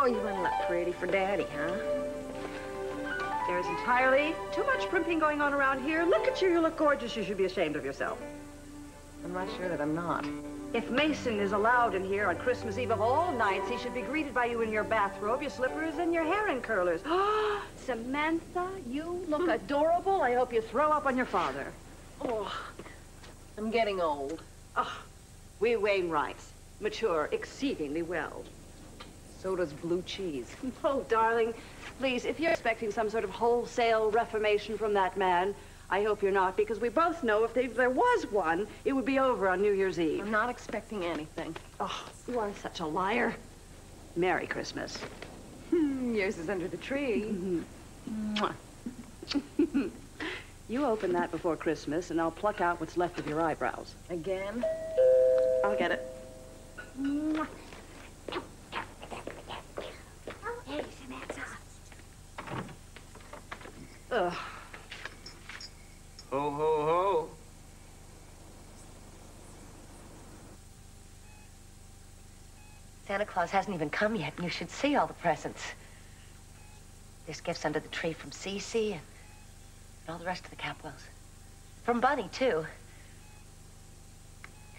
Oh, you want to look pretty for Daddy, huh? There's entirely too much primping going on around here. Look at you. You look gorgeous. You should be ashamed of yourself. I'm not sure that I'm not. If Meyson is allowed in here on Christmas Eve of all nights, he should be greeted by you in your bathrobe, your slippers, and your hair in curlers. Samantha, you look adorable. I hope you throw up on your father. Oh, I'm getting old. Oh, we Wainwrights mature exceedingly well. So does blue cheese. Oh, darling, please, if you're expecting some sort of wholesale reformation from that man, I hope you're not, because we both know if there was one, it would be over on New Year's Eve. I'm not expecting anything. Oh, you are such a liar. Merry Christmas. Yours is under the tree. You open that before Christmas, and I'll pluck out what's left of your eyebrows. Again? I'll get it. Hey, Samantha. Ugh. Ho, ho, ho. Santa Claus hasn't even come yet, and you should see all the presents. There's gifts under the tree from Cece and all the rest of the Capwells. From Bunny, too.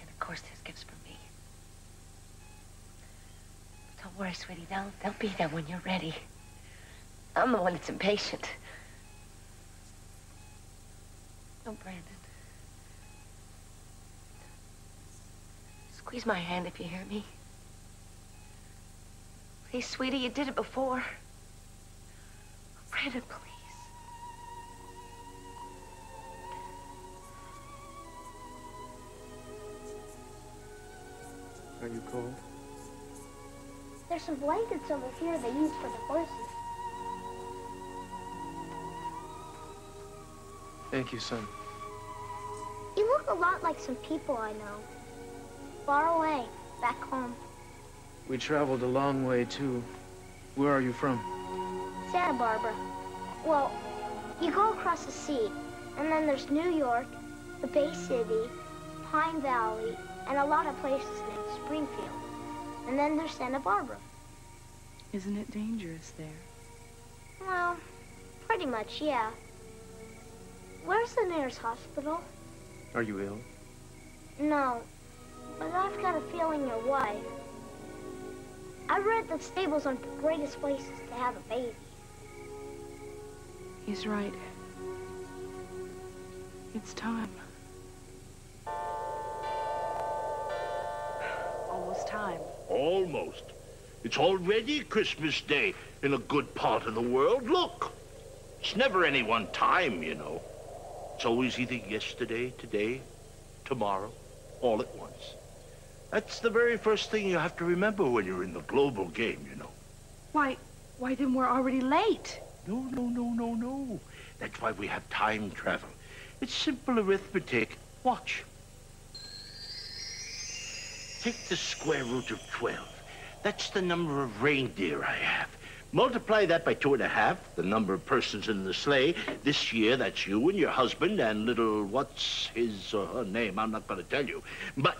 And, of course, there's gifts from me. But don't worry, sweetie. They'll be there when you're ready. I'm the one that's impatient. Oh, Brandon. Squeeze my hand if you hear me. Please, sweetie, you did it before. Oh, Brandon, please. Are you cold? There's some blankets over here they use for the horses. Thank you, son. You look a lot like some people I know. Far away, back home. We traveled a long way, too. Where are you from? Santa-Barbara. Well, you go across the sea, and then there's New York, the Bay City, Pine Valley, and a lot of places named Springfield. And then there's Santa Barbara. Isn't it dangerous there? Well, pretty much, yeah. Where's the nearest hospital? Are you ill? No, but I've got a feeling you're wife. I read that stables aren't the greatest places to have a baby. He's right. It's time. Almost time. Almost. It's already Christmas Day in a good part of the world. Look, it's never any one time, you know. It's always either yesterday, today, tomorrow, all at once. That's the very first thing you have to remember when you're in the global game, you know. Why then we're already late. No. That's why we have time travel. It's simple arithmetic. Watch. Take the square root of 12. That's the number of reindeer I have. Multiply that by 2.5, the number of persons in the sleigh. This year, that's you and your husband and little, what's his or her name? I'm not going to tell you. But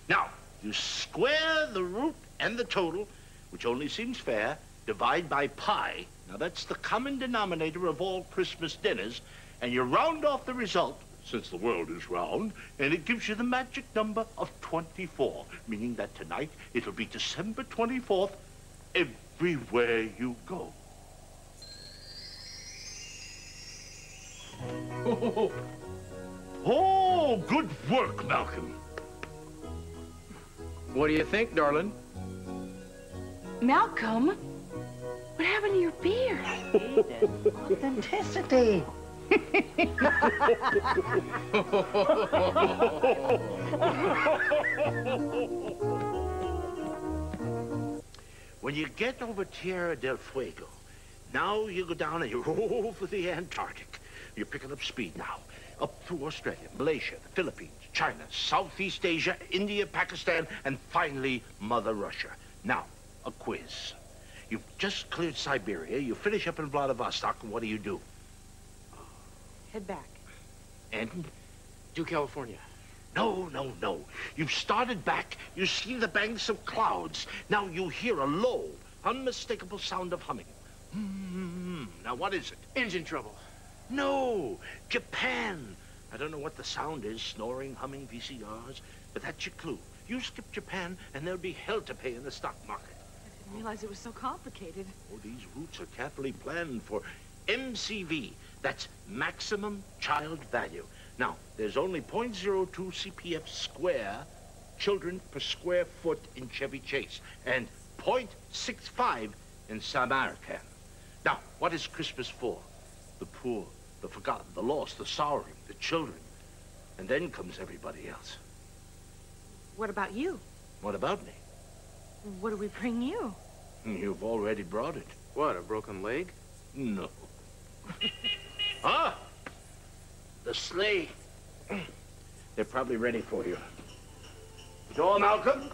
now, you square the root and the total, which only seems fair, divide by pi. Now, that's the common denominator of all Christmas dinners, and you round off the result, since the world is round, and it gives you the magic number of 24, meaning that tonight it'll be December 24th everywhere you go. Oh, good work, Malcolm. What do you think, darling? Malcolm, what happened to your beard? Authenticity. When you get over Tierra del Fuego, now you go down and you roll over the Antarctic. You're picking up speed now. Up through Australia, Malaysia, the Philippines, China, Southeast Asia, India, Pakistan, and finally, Mother Russia. Now, a quiz. You've just cleared Siberia. You finish up in Vladivostok, and what do? Head back. And? To California. No. You've started back. You see the banks of clouds. Now you hear a low, unmistakable sound of humming. Now, what is it? Engine trouble. No, Japan. I don't know what the sound is, snoring, humming, VCRs, but that's your clue. You skip Japan, and there'll be hell to pay in the stock market. I didn't realize it was so complicated. Oh, these routes are carefully planned for MCV. That's maximum child value. Now, there's only 0.02 CPF square children per square foot in Chevy Chase, and 0.65 in Samaritan. Now, what is Christmas for? The poor, the forgotten, the lost, the sorrowing, the children. And then comes everybody else. What about you? What about me? What do we bring you? You've already brought it. What, a broken leg? No. Ah! The sleigh. They're probably ready for you. Door, Malcolm.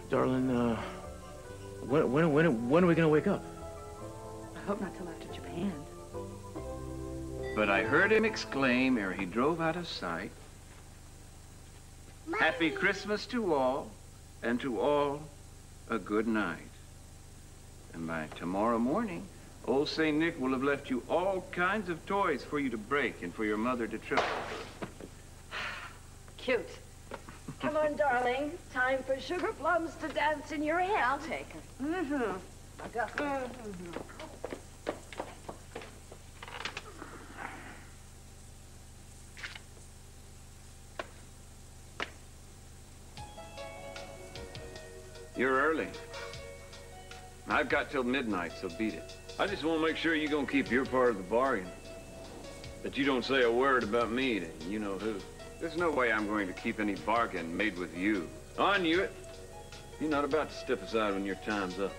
Darling, when are we gonna wake up? I hope not till after Japan. But I heard him exclaim ere he drove out of sight, Mommy. Happy Christmas to all, and to all a good night. And by tomorrow morning, old St. Nick will have left you all kinds of toys for you to break and for your mother to trip over. Cute. Come on, darling. Time for sugar plums to dance in your hair. I'll take them. Mm-hmm. I got them. You're early. I've got till midnight, so beat it. I just want to make sure you're going to keep your part of the bargain. That you don't say a word about me to you know who. There's no way I'm going to keep any bargain made with you. I knew it. You're not about to step aside when your time's up.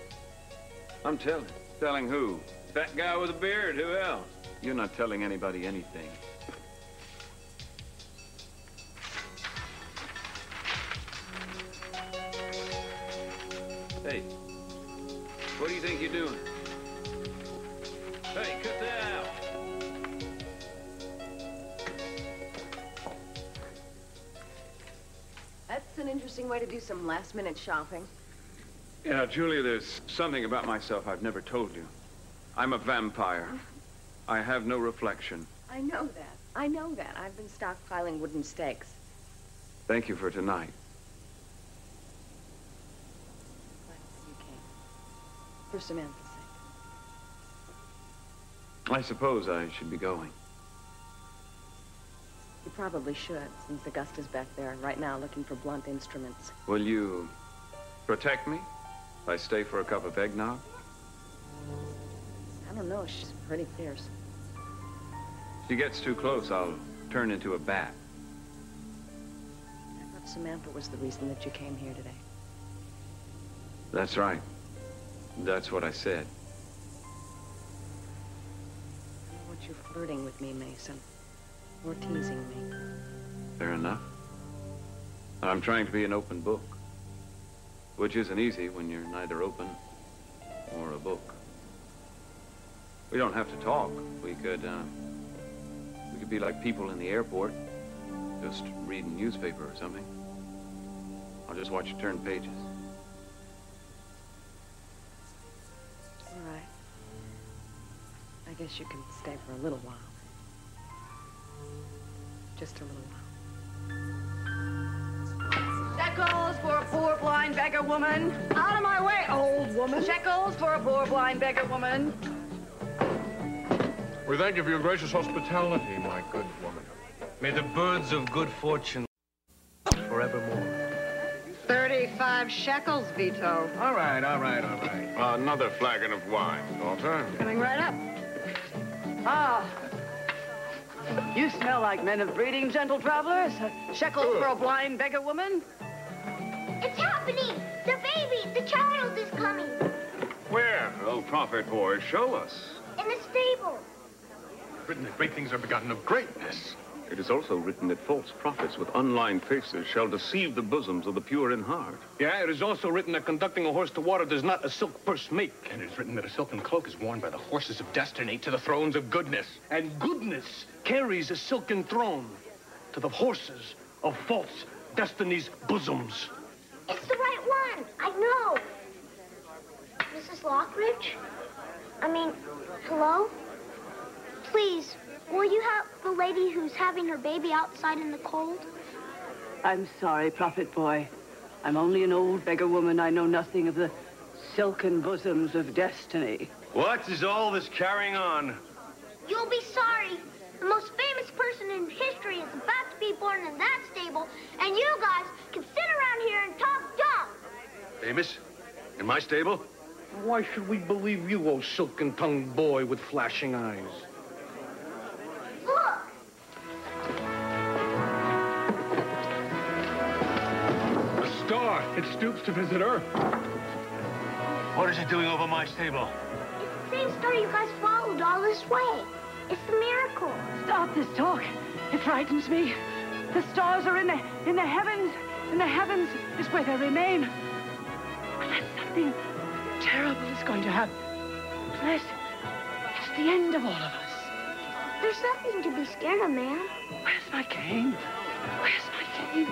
I'm telling. Telling who? That guy with a beard, who else? You're not telling anybody anything. Hey, what do you think you're doing? Hey, cut that out. That's an interesting way to do some last-minute shopping. Yeah, Julia, there's something about myself I've never told you. I'm a vampire. I have no reflection. I know that. I know that. I've been stockpiling wooden stakes. Thank you for tonight. Glad you came. For Samantha's sake. I suppose I should be going. You probably should, since Augusta's back there right now looking for blunt instruments. Will you protect me if I stay for a cup of eggnog? I don't know. She's pretty fierce. If she gets too close, I'll turn into a bat. I thought Samantha was the reason that you came here today. That's right. That's what I said. I don't want you flirting with me, Meyson. Or teasing me. Fair enough. I'm trying to be an open book. Which isn't easy when you're neither open or a book. We don't have to talk. We could be like people in the airport. Just reading newspaper or something. I'll just watch you turn pages. All right. I guess you can stay for a little while. Just a little while. Shekels for a poor blind beggar woman. Out of my way, old woman. Shekels for a poor blind beggar woman. We thank you for your gracious hospitality, my good woman. May the birds of good fortune forevermore. 35 shekels, Vito. All right, all right, all right. Another flagon of wine, daughter. Coming right up. Ah. You smell like men of breeding, gentle travelers. Shekels for a blind beggar woman. It's happening! The baby, the child is coming. Where? Oh, prophet boy, show us. In the stable. Written that great things are begotten of greatness. It is also written that false prophets with unlined faces shall deceive the bosoms of the pure in heart. Yeah, it is also written that conducting a horse to water does not a silk purse make. And it is written that a silken cloak is worn by the horses of destiny to the thrones of goodness. And goodness carries a silken throne to the horses of false destiny's bosoms. It's the right one. I know. Mrs. Lockridge? Hello? Please, will you have the lady who's having her baby outside in the cold? I'm sorry, prophet boy. I'm only an old beggar woman. I know nothing of the silken bosoms of destiny. What is all this carrying on? You'll be sorry. The most famous person in history is about to be born in that stable, and you guys can sit around here and talk dumb. Famous? In my stable? Why should we believe you, oh silken-tongued boy with flashing eyes? Look! A star. It stoops to visit Earth. What is it doing over my stable? It's the same star you guys followed all this way. It's the miracle. Stop this talk. It frightens me. The stars are in the heavens, and the heavens is where they remain. Unless something terrible is going to happen. Unless it's the end of all of us. There's nothing to be scared of, man. Where's my cane? Where's my cane?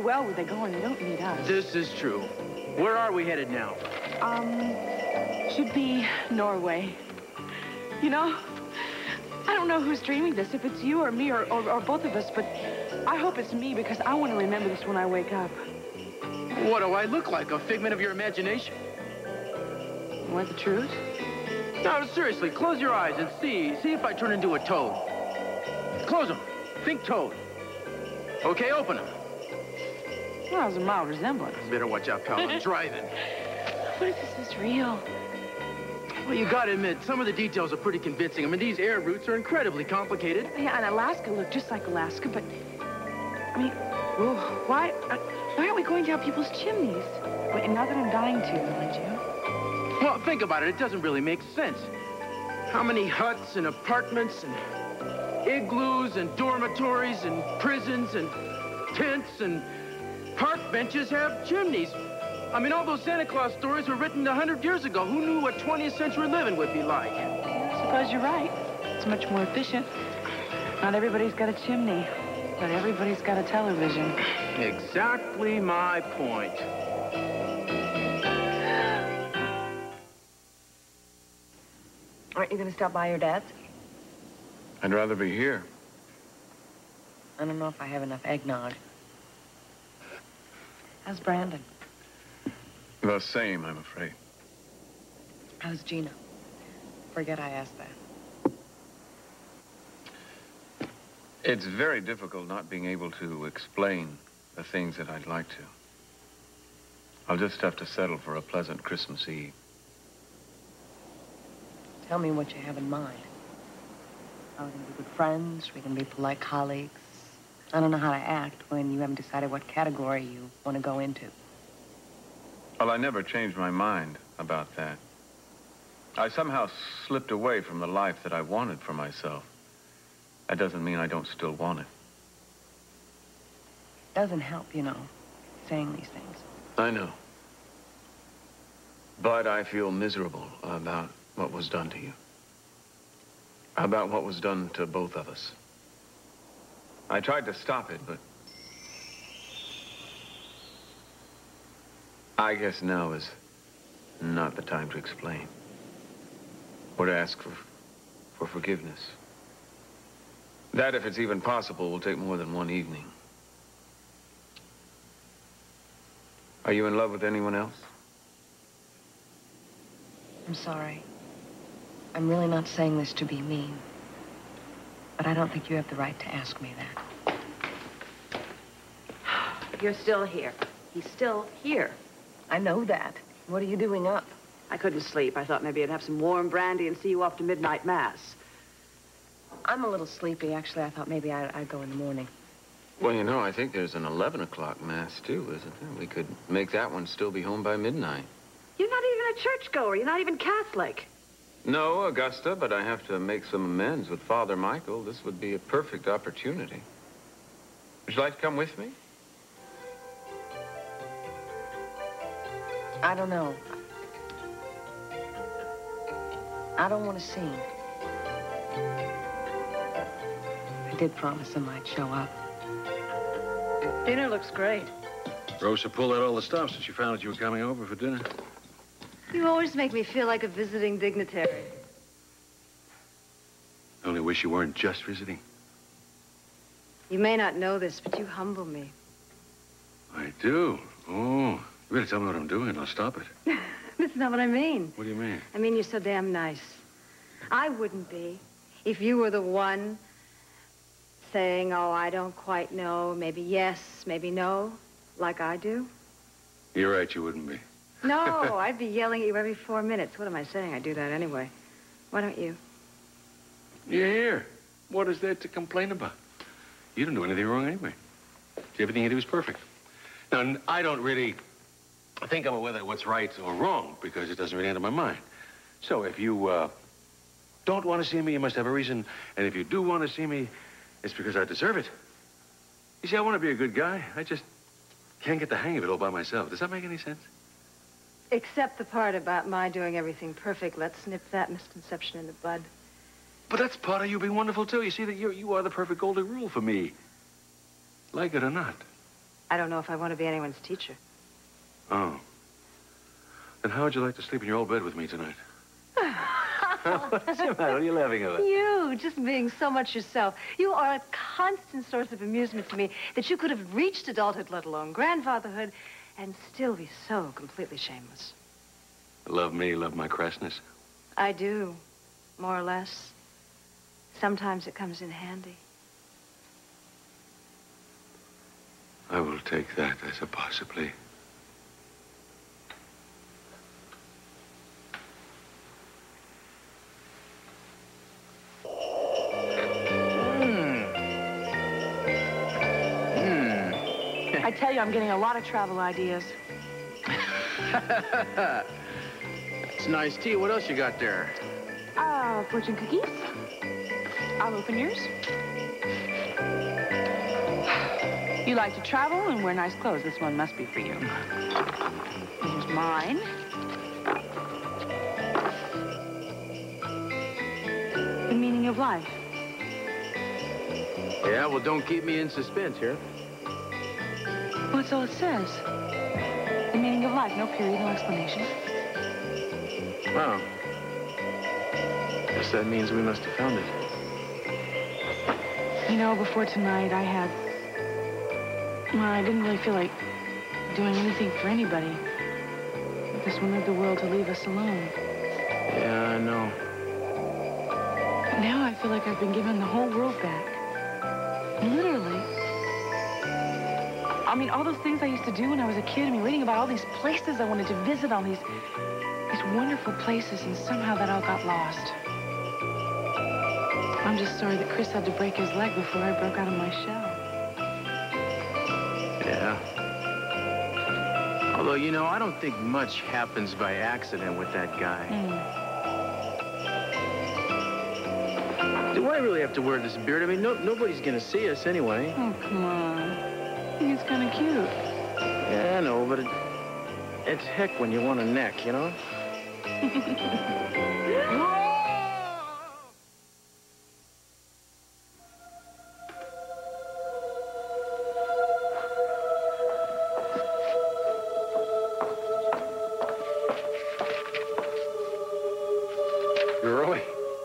Well, where they going? They don't need us. This is true. Where are we headed now? Should be Norway. You know, I don't know who's dreaming this, if it's you or me or both of us, but I hope it's me because I want to remember this when I wake up. What do I look like? A figment of your imagination? You want the truth? No, seriously, close your eyes and see. See if I turn into a toad. Close them. Think toad. Okay, open them. Well, that was a mild resemblance. Better watch out, pal. I'm driving. What if this is real? Well, you gotta admit, some of the details are pretty convincing. I mean, these air routes are incredibly complicated. Yeah, and Alaska looked just like Alaska, but... why aren't we going down people's chimneys? Wait, now that I'm dying to, mind you. Well, think about it. It doesn't really make sense. How many huts and apartments and igloos and dormitories and prisons and tents and park benches have chimneys? I mean, all those Santa Claus stories were written 100 years ago. Who knew what 20th century living would be like? I suppose you're right. It's much more efficient. Not everybody's got a chimney, but everybody's got a television. Exactly my point. Aren't you going to stop by your dad's? I'd rather be here. I don't know if I have enough eggnog. How's Brandon? The same, I'm afraid. How's Gina? Forget I asked that. It's very difficult not being able to explain the things that I'd like to. I'll just have to settle for a pleasant Christmas Eve. Tell me what you have in mind. Are we going to be good friends? Are we going to be polite colleagues? I don't know how to act when you haven't decided what category you want to go into. Well, I never changed my mind about that. I somehow slipped away from the life that I wanted for myself. That doesn't mean I don't still want it. Doesn't help, you know, saying these things. I know. But I feel miserable about what was done to you. About what was done to both of us. I tried to stop it, but I guess now is not the time to explain. Or to ask for forgiveness. That, if it's even possible, will take more than one evening. Are you in love with anyone else? I'm sorry. I'm really not saying this to be mean. But I don't think you have the right to ask me that. You're still here. He's still here. I know that. What are you doing up? I couldn't sleep. I thought maybe I'd have some warm brandy and see you off to midnight mass. I'm a little sleepy. Actually, I thought maybe I'd go in the morning. Well, you know, I think there's an 11 o'clock mass, too, isn't there? We could make that one still be home by midnight. You're not even a churchgoer. You're not even Catholic. No, Augusta, but I have to make some amends with Father Michael. This would be a perfect opportunity. Would you like to come with me? I don't know. I don't want to sing. I did promise I might show up. Dinner looks great. Rosa pulled out all the stops since she found out you were coming over for dinner. You always make me feel like a visiting dignitary. I only wish you weren't just visiting. You may not know this, but you humble me. I do. Oh, you better tell me what I'm doing and I'll stop it. That's not what I mean. What do you mean? I mean, you're so damn nice. I wouldn't be if you were the one saying, oh, I don't quite know, maybe yes, maybe no, like I do. You're right, you wouldn't be. No, I'd be yelling at you every 4 minutes. What am I saying? I do that anyway. Why don't you? You're here. What is there to complain about? You don't do anything wrong anyway. Everything you do is perfect. Now, I don't really think I'm aware of what's right or wrong because it doesn't really enter my mind. So if you don't want to see me, you must have a reason. And if you do want to see me, it's because I deserve it. You see, I want to be a good guy. I just can't get the hang of it all by myself. Does that make any sense? Except the part about my doing everything perfect. Let's nip that misconception in the bud. But that's part of you being wonderful, too. You see that you are the perfect golden rule for me. Like it or not. I don't know if I want to be anyone's teacher. Oh. Then how would you like to sleep in your old bed with me tonight? What's the matter? What are you laughing at? You, just being so much yourself. You are a constant source of amusement to me that you could have reached adulthood, let alone grandfatherhood, and still be so completely shameless. Love me, love my crassness. I do, more or less. Sometimes it comes in handy. I will take that as a possibly. I tell you, I'm getting a lot of travel ideas. It's nice tea. What else you got there? Fortune cookies. I'll open yours. You like to travel and wear nice clothes. This one must be for you. Here's mine. The meaning of life. Yeah, well, don't keep me in suspense here. Well, that's all it says. The meaning of life. No period, no explanation. Wow. Guess that means we must have found it. You know, before tonight, well, I didn't really feel like doing anything for anybody. I just wanted the world to leave us alone. Yeah, I know. But now I feel like I've been given the whole world back. Literally. I mean, all those things I used to do when I was a kid. I mean, reading about all these places I wanted to visit, all these wonderful places, and somehow that all got lost. I'm just sorry that Chris had to break his leg before I broke out of my shell. Yeah. Although, you know, I don't think much happens by accident with that guy. Do I really have to wear this beard? I mean, nobody's gonna see us anyway. Oh, come on. I think it's kind of cute. Yeah, I know, but it's heck when you want a neck, you know?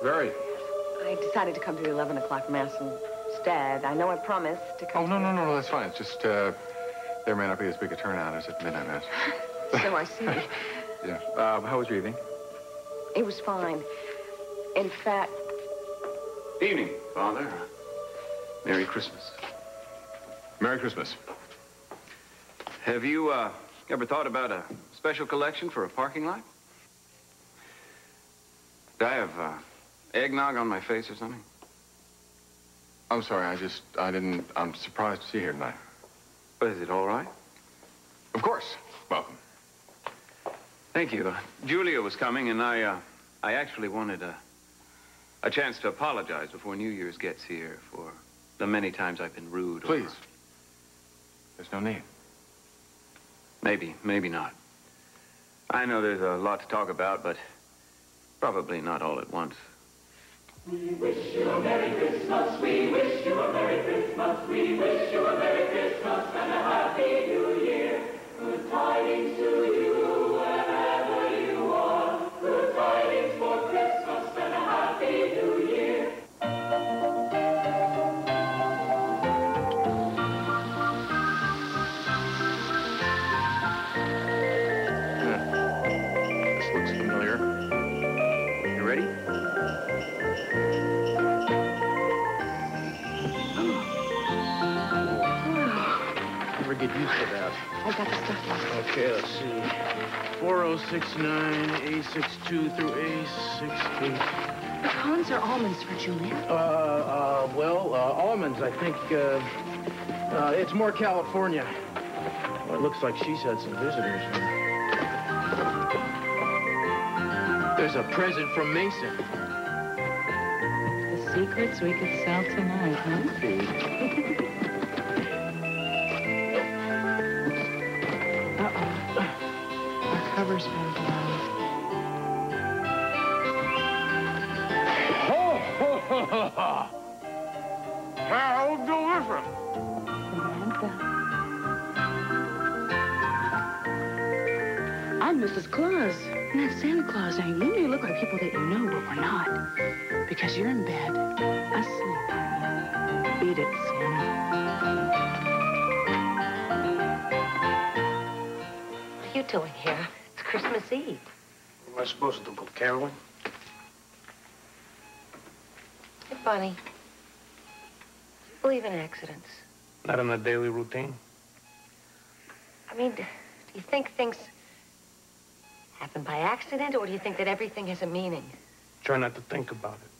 very. I decided to come to the 11 o'clock mass instead. I know I promised to come. Oh, no, that's fine. It's just, there may not be as big a turnout as at midnight mass. So I see. Yeah. How was your evening? It was fine. In fact... Evening, Father. Merry Christmas. Merry Christmas. Have you, ever thought about a special collection for a parking lot? Do I have, eggnog on my face or something? I'm sorry, I'm surprised to see you here tonight. But is it all right? Of course. Welcome. Thank you. Julia was coming, and I actually wanted a chance to apologize before New Year's gets here for the many times I've been rude. Please. There's no need. Maybe not. I know there's a lot to talk about, but probably not all at once. We wish you a Merry Christmas, we wish you a Merry Christmas, we wish you a Merry Christmas and a Happy New Year. Good tidings to you wherever you are, good tidings for Christmas and a Happy New Year. This looks familiar. You ready? Never get used to that. I got the stuff. Okay, let's see. 4069, A62 through A68. Pecans or almonds for Julia? Almonds, I think, it's more California. Well, it looks like she's had some visitors. There's a present from Meyson. The secrets we could sell tonight, huh? Our cover's been blown. Ho, ho, ho, ho, ho. How delicious. I'm Mrs. Claus. And that's Santa Claus, ain't you? You look like people that you know, but we're not. Because you're in bed, asleep. Beat it, Santa. What are you doing here? It's Christmas Eve. What am I supposed to do, go caroling? Hey, Bunny. Do you believe in accidents? Not in the daily routine? I mean, do you think things happen by accident, or do you think that everything has a meaning? Try not to think about it.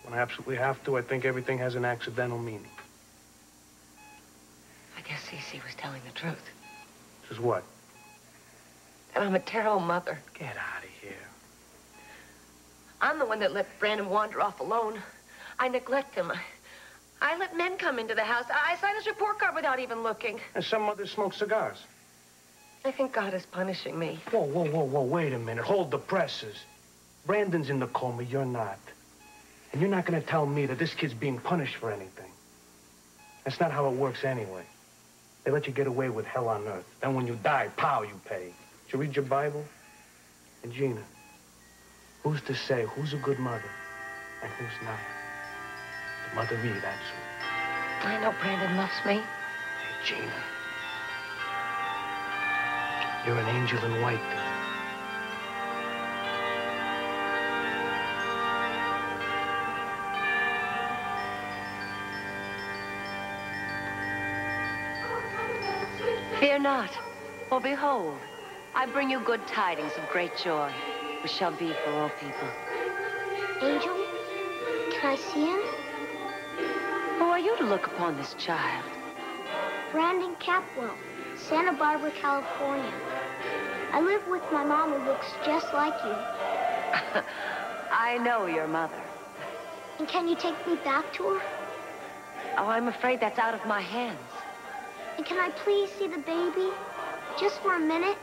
When I absolutely have to, I think everything has an accidental meaning. I guess Cece was telling the truth. Which is what? And I'm a terrible mother. Get out of here. I'm the one that let Brandon wander off alone. I neglect him. I let men come into the house. I sign his report card without even looking. And some others smoke cigars. I think God is punishing me. Whoa, wait a minute. Hold the presses. Brandon's in the coma, you're not. And you're not gonna tell me that this kid's being punished for anything. That's not how it works anyway. They let you get away with hell on earth. Then when you die, pow, you pay. Did you read your Bible? And Gina, who's to say who's a good mother and who's not? The mother Eve, that's who. I know Brandon loves me. Hey, Gina. You're an angel in white. Fear not, for behold, I bring you good tidings of great joy, which shall be for all people. Angel, can I see him? Who are you to look upon this child? Brandon Capwell, Santa Barbara, California. I live with my mom who looks just like you. I know your mother. And can you take me back to her? Oh, I'm afraid that's out of my hands. And can I please see the baby? Just for a minute?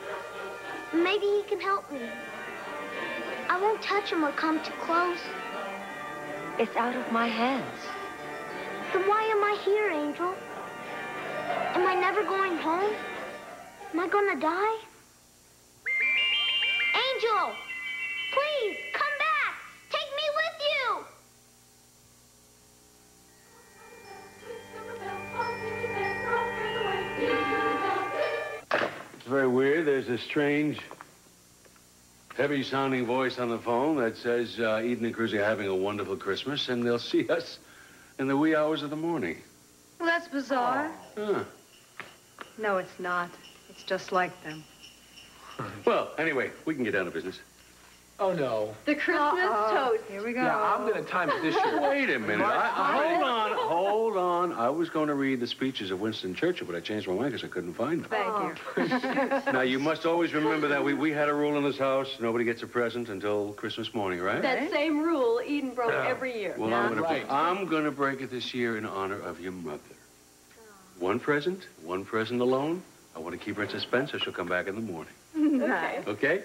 Maybe he can help me. I won't touch him or come too close. It's out of my hands. Then why am I here, Angel? Am I never going home? Am I gonna die? Angel! Please, come back! Take me with you! a strange, heavy-sounding voice on the phone that says Eden and Cruz are having a wonderful Christmas, and they'll see us in the wee hours of the morning. Well, that's bizarre. Huh. No, it's not. It's just like them. Well, anyway, we can get down to business. Oh, no. The Christmas toast. Here we go. Yeah, I'm going to time it this year. Wait a minute. Hold on. I was going to read the speeches of Winston Churchill, but I changed my mind because I couldn't find them. Thank you. Now, you must always remember that we had a rule in this house. Nobody gets a present until Christmas morning, right? That same rule Eden broke every year. Well, I'm going to break it this year in honor of your mother. One present alone. I want to keep her in suspense, so she'll come back in the morning. Nice. Okay?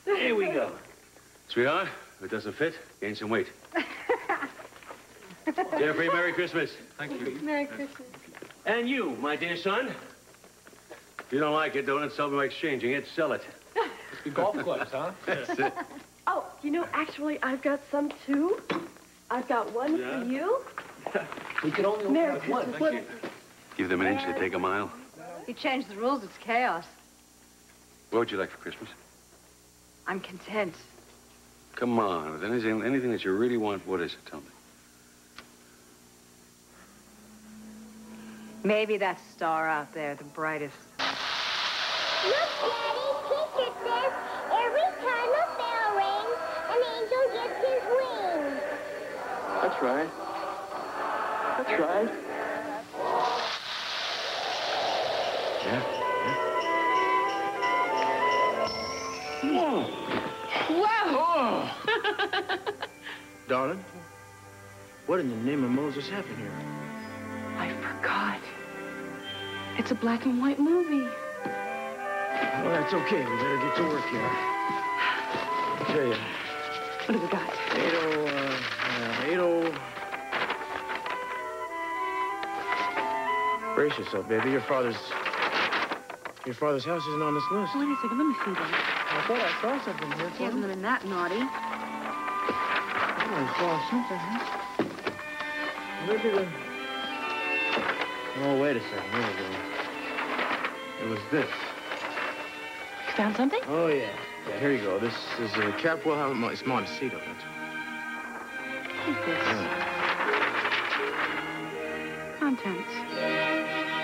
Here we go. Sweetheart, if it doesn't fit, gain some weight. Jeffrey, Merry Christmas. Thank you. Merry Christmas. And you, my dear son. If you don't like it, don't insult me by exchanging it. Sell it. The golf clubs, huh? That's it. Oh, you know, actually, I've got some, too. I've got one for you. We can only Merry open one. Christmas. Give them an inch, they take a mile. You changed the rules, it's chaos. What would you like for Christmas? I'm content. Come on, if there's anything that you really want, what is it? Tell me. Maybe that star out there, the brightest. Look, Daddy, teacher says every time a bell rings, an angel gets his wings. That's right. That's right. Yeah. Wow! Oh. Darling, what in the name of Moses happened here? I forgot. It's a black and white movie. Well, that's okay. We better get to work here. I'll tell you. What do we got? 80... Brace yourself, baby. Your father's house isn't on this list. Wait a second, let me see that. I thought I saw something here. He hasn't been that naughty. Oh, I saw something, huh? Maybe the... Oh, wait a second. Here we go. It was this. You found something? Oh, yeah. Yeah, here you go. This is a Capwell. It's Montecito, that's right. What's this? Contents.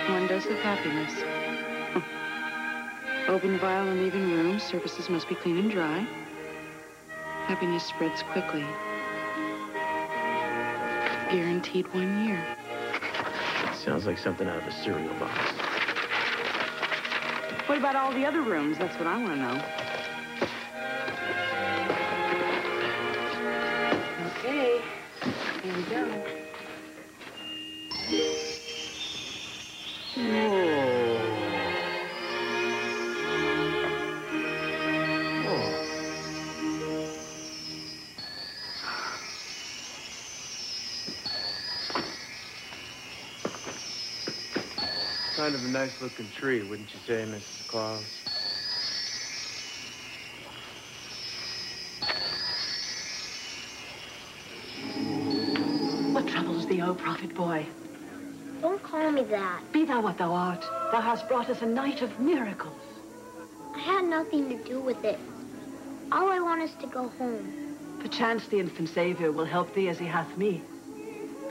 One dose of happiness. Open vial and leave in room. Surfaces must be clean and dry. Happiness spreads quickly. Guaranteed 1 year. Sounds like something out of a cereal box. What about all the other rooms? That's what I want to know. Okay, here we go. Kind of a nice-looking tree, wouldn't you say, Mrs. Claus? What troubles thee, O prophet boy? Don't call me that. Be thou what thou art. Thou hast brought us a night of miracles. I had nothing to do with it. All I want is to go home. Perchance the infant Savior will help thee as he hath me.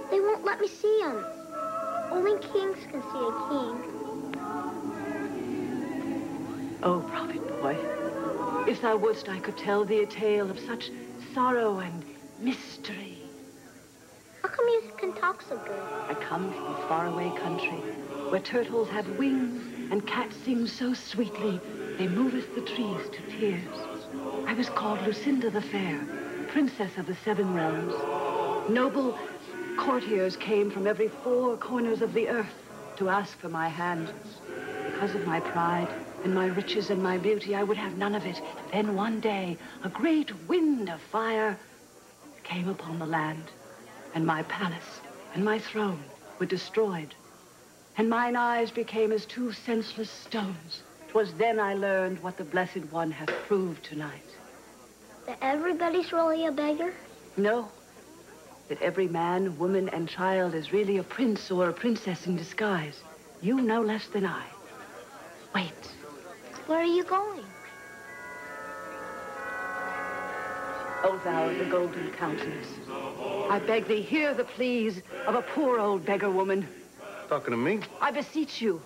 They won't let me see him. Only kings can see a king. O prophet boy, if thou wouldst, I could tell thee a tale of such sorrow and mystery. How come you can talk so good? I come from a faraway country where turtles have wings and cats sing so sweetly they moveth the trees to tears. I was called Lucinda the Fair, princess of the 7 realms. Noble courtiers came from every 4 corners of the earth to ask for my hand. Because of my pride and my riches and my beauty, I would have none of it. Then one day, a great wind of fire came upon the land, and my palace and my throne were destroyed, and mine eyes became as 2 senseless stones. 'Twas then I learned what the Blessed One hath proved tonight. That everybody's really a beggar? No, that every man, woman, and child is really a prince or a princess in disguise. You no less than I. Wait. Where are you going? O thou of the golden countenance, I beg thee, hear the pleas of a poor old beggar woman. Talking to me? I beseech you,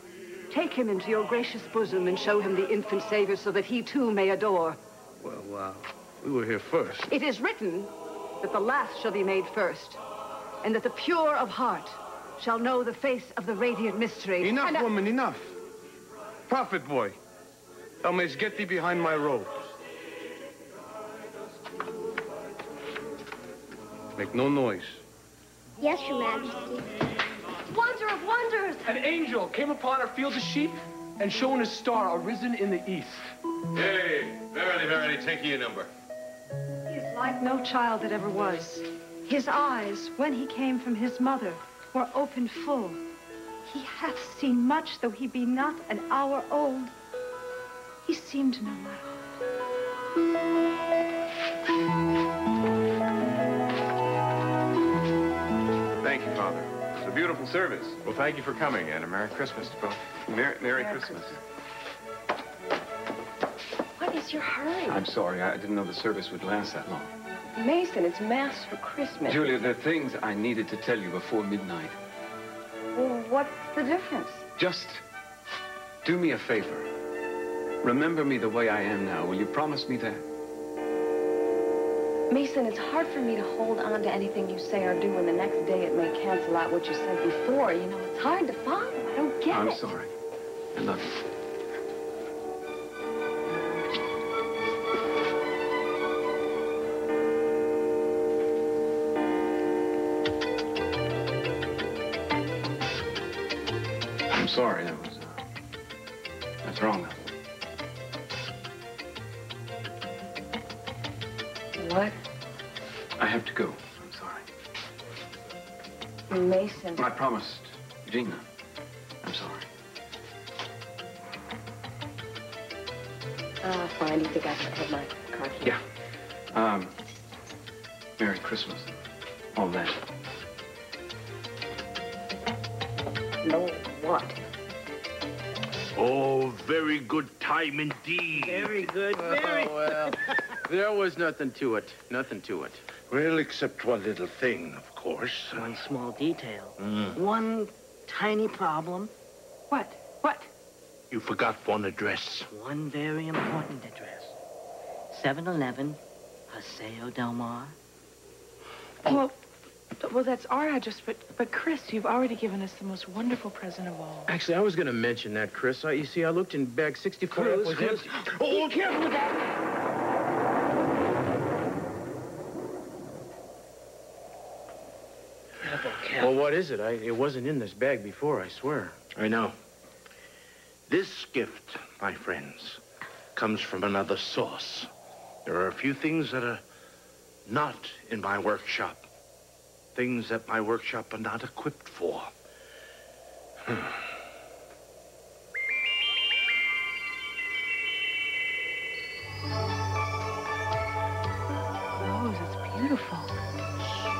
take him into your gracious bosom and show him the infant Savior so that he too may adore. Well, we were here first. It is written that the last shall be made first, and that the pure of heart shall know the face of the radiant mystery. Enough, woman, enough. Prophet boy, thou mayst get thee behind my robes. Make no noise. Yes, Your Majesty. Wonder of wonders! An angel came upon our fields of sheep and shown a star arisen in the east. Hey, verily, verily, take ye a number. He is like no child that ever was. His eyes, when he came from his mother, were opened full. He hath seen much, though he be not an hour old. He seemed to know my heart. Thank you, Father. It's a beautiful service. Well, thank you for coming, and a Merry Christmas to both. Merry Christmas. What is your hurry? I'm sorry. I didn't know the service would last that long. Mason, it's Mass for Christmas. Julia, there are things I needed to tell you before midnight. Well, what's the difference? Just do me a favor. Remember me the way I am now. Will you promise me that? Mason, it's hard for me to hold on to anything you say or do when the next day it may cancel out what you said before. You know, it's hard to follow. I don't get it. I'm sorry. I love you. I'm sorry. That's wrong. What? I have to go. I'm sorry. Mason. I promised Gina. I'm sorry. Fine. You think I should have my car key? Yeah. Merry Christmas. All that. No, what? Oh, very good time indeed. Very good, very. Well, there was nothing to it. Nothing to it. Well, except one little thing, of course. One small detail. One tiny problem. What? What? You forgot one address. One very important address. 711 Paseo Del Mar. Well, that's our address, but Chris, you've already given us the most wonderful present of all. Actually, I was going to mention that, Chris. You see, I looked in bag 64. Cruz. Oh, be careful with that. Well, what is it? It wasn't in this bag before, I swear. I know. This gift, my friends, comes from another source. There are a few things that are not in my workshop. Things that my workshop are not equipped for. Rose, it's beautiful.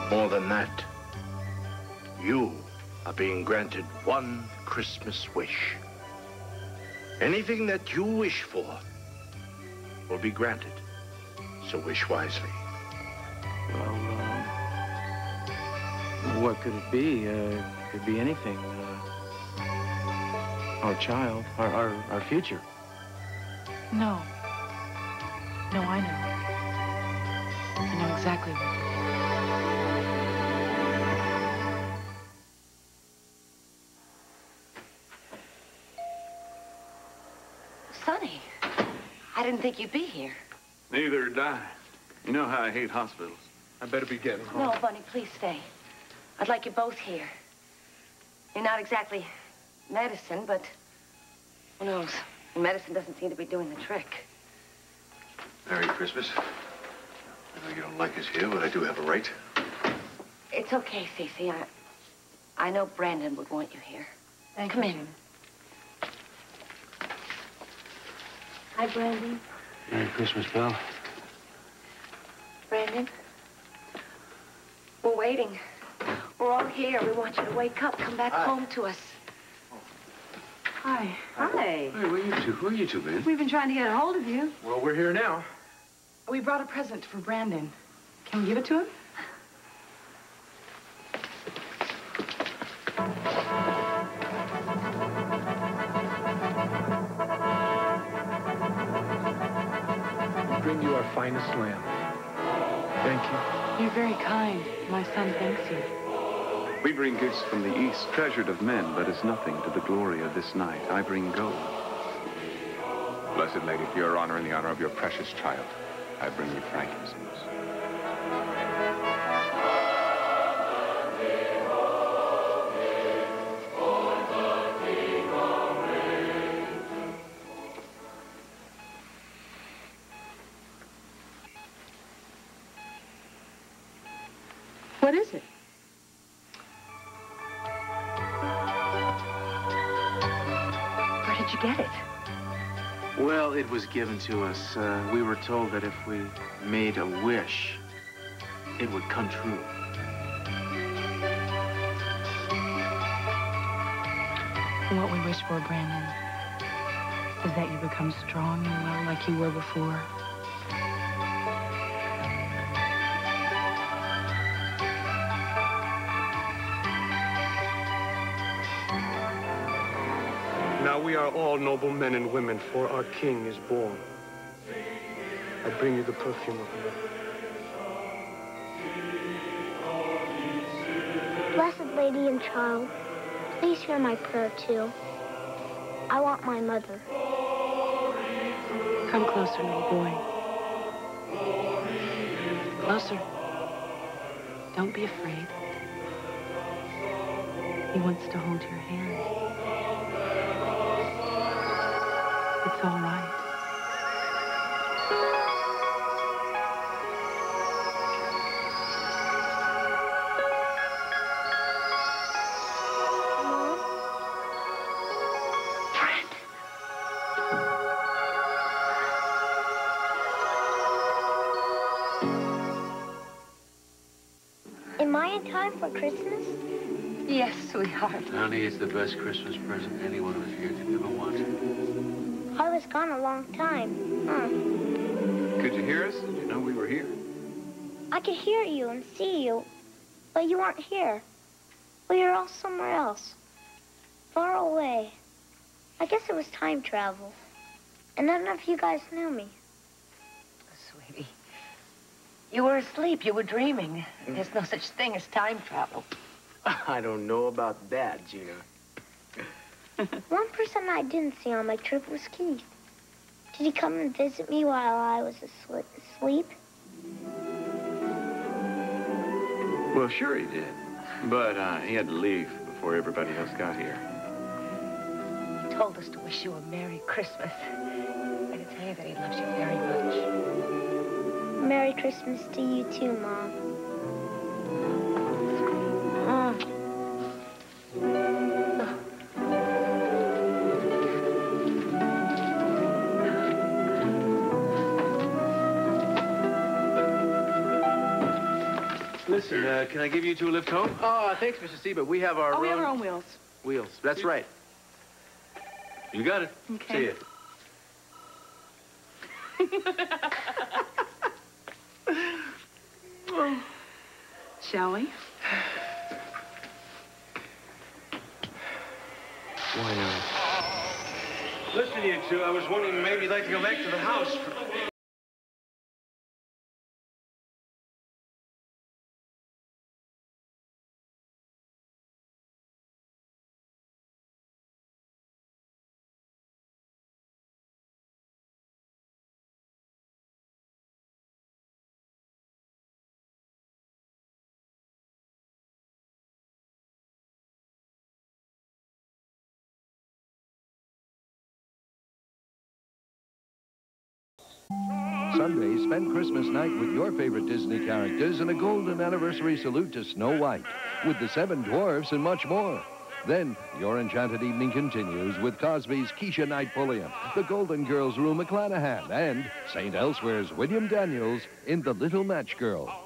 More than that, you are being granted one Christmas wish. Anything that you wish for will be granted. So wish wisely. Well, what could it be? It could be anything. Our child, our future. No. No, I know. I know exactly what. Sonny, I didn't think you'd be here. Neither did I. You know how I hate hospitals. I better be getting home. No, Bunny, please stay. I'd like you both here. You're not exactly medicine, but who knows? Medicine doesn't seem to be doing the trick. Merry Christmas. I know you don't like us here, but I do have a right. It's okay, Cece. I know Brandon would want you here. Thank you. you. Come in. Hi, Brandon. Merry Christmas, pal. Brandon, we're waiting. We're all here. We want you to wake up. Come back home to us. Hi. Hi. Hey, where you two been? We've been trying to get a hold of you. Well, we're here now. We brought a present for Brendon. Can we give it to him? We bring you our finest lamb. Thank you. You're very kind. My son thanks you. We bring gifts from the East, treasured of men, but as nothing to the glory of this night. I bring gold. Blessed Lady, for your honor and the honor of your precious child, I bring you frankincense. What is it? Where did you get it? Well, it was given to us. We were told that if we made a wish, it would come true. What we wish for, Brendon, is that you become strong and well like you were before. Now we are all noble men and women, for our king is born. I bring you the perfume of love. Blessed Lady and Child, please hear my prayer too. I want my mother. Come closer, little boy. Closer. Don't be afraid. He wants to hold your hand. It's all right. Am I in time for Christmas? Yes, sweetheart. Honey, it's the best Christmas present any one of us here could ever want. I was gone a long time. Huh. Could you hear us? Did you know we were here? I could hear you and see you, but you weren't here. Well, you're all somewhere else. Far away. I guess it was time travel. And none of you guys knew me. Sweetie, you were asleep. You were dreaming. There's no such thing as time travel. I don't know about that, Gina. One person I didn't see on my trip was Keith. Did he come and visit me while I was asleep? Well, sure he did. But he had to leave before everybody else got here. He told us to wish you a Merry Christmas. And to tell you that he loves you very much. Merry Christmas to you too, Mom. Listen, can I give you two a lift home? Oh, thanks, Mr. C, but we have our We have our own wheels. Wheels, that's right. You got it. Okay. See ya. Shall we? Why not? Listen, you two, I was wondering maybe you'd like to go back to the house. Sunday, spend Christmas night with your favorite Disney characters and a golden anniversary salute to Snow White, with the Seven Dwarfs and much more. Then, your enchanted evening continues with Cosby's Keisha Knight Pulliam, the Golden Girls' Rue McClanahan, and St. Elsewhere's William Daniels in The Little Match Girl.